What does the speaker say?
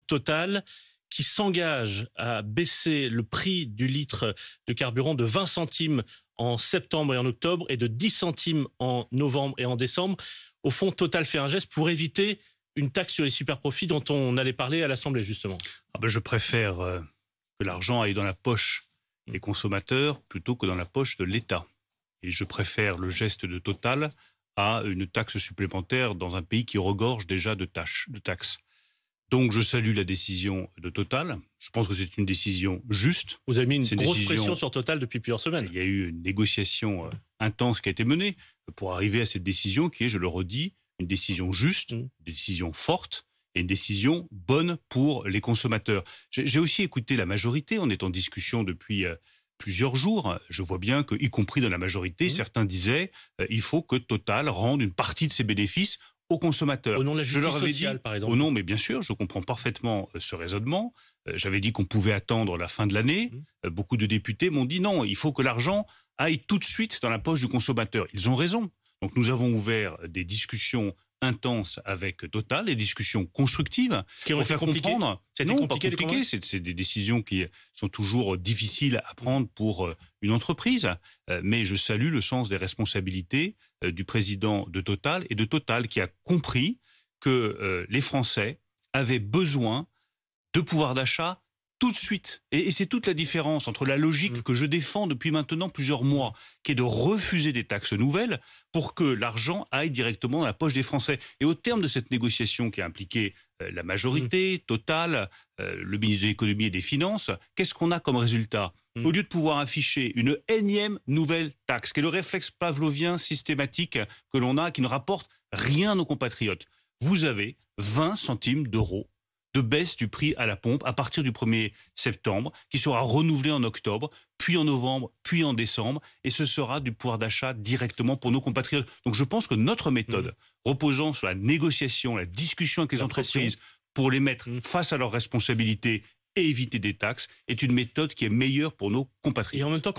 Total qui s'engage à baisser le prix du litre de carburant de 20 centimes en septembre et en octobre et de 10 centimes en novembre et en décembre. Au fond, Total fait un geste pour éviter une taxe sur les superprofits dont on allait parler à l'Assemblée, justement. Je préfère que l'argent aille dans la poche des consommateurs plutôt que dans la poche de l'État. Et je préfère le geste de Total à une taxe supplémentaire dans un pays qui regorge déjà de taxes. Donc je salue la décision de Total. Je pense que c'est une décision juste. Vous avez mis une grosse pression sur Total depuis plusieurs semaines. Il y a eu une négociation intense qui a été menée pour arriver à cette décision qui est, je le redis, une décision juste, une décision forte et une décision bonne pour les consommateurs. J'ai aussi écouté la majorité, on est en discussion depuis plusieurs jours. Je vois bien que, y compris dans la majorité, certains disaient il faut que Total rende une partie de ses bénéfices aux consommateurs. Au nom de la justice sociale, par exemple. Au nom, mais bien sûr, je comprends parfaitement ce raisonnement. J'avais dit qu'on pouvait attendre la fin de l'année. Beaucoup de députés m'ont dit non, il faut que l'argent aille tout de suite dans la poche du consommateur. Ils ont raison. Donc nous avons ouvert des discussions intenses avec Total, des discussions constructives pour faire comprendre. Non, pas compliqué. C'est des décisions qui sont toujours difficiles à prendre pour une entreprise. Mais je salue le sens des responsabilités du président de Total et de Total qui a compris que les Français avaient besoin de pouvoir d'achat tout de suite. Et c'est toute la différence entre la logique que je défends depuis maintenant plusieurs mois, qui est de refuser des taxes nouvelles pour que l'argent aille directement dans la poche des Français. Et au terme de cette négociation qui a impliqué la majorité, Total, le ministre de l'économie et des finances, qu'est-ce qu'on a comme résultat ? Au lieu de pouvoir afficher une énième nouvelle taxe, qui est le réflexe pavlovien systématique que l'on a, qui ne rapporte rien aux compatriotes, vous avez 20 centimes d'euros de baisse du prix à la pompe à partir du 1er septembre, qui sera renouvelé en octobre, puis en novembre, puis en décembre, et ce sera du pouvoir d'achat directement pour nos compatriotes. Donc je pense que notre méthode, reposant sur la négociation, la discussion avec les entreprises, pour les mettre face à leurs responsabilités et éviter des taxes, est une méthode qui est meilleure pour nos compatriotes. Et en même temps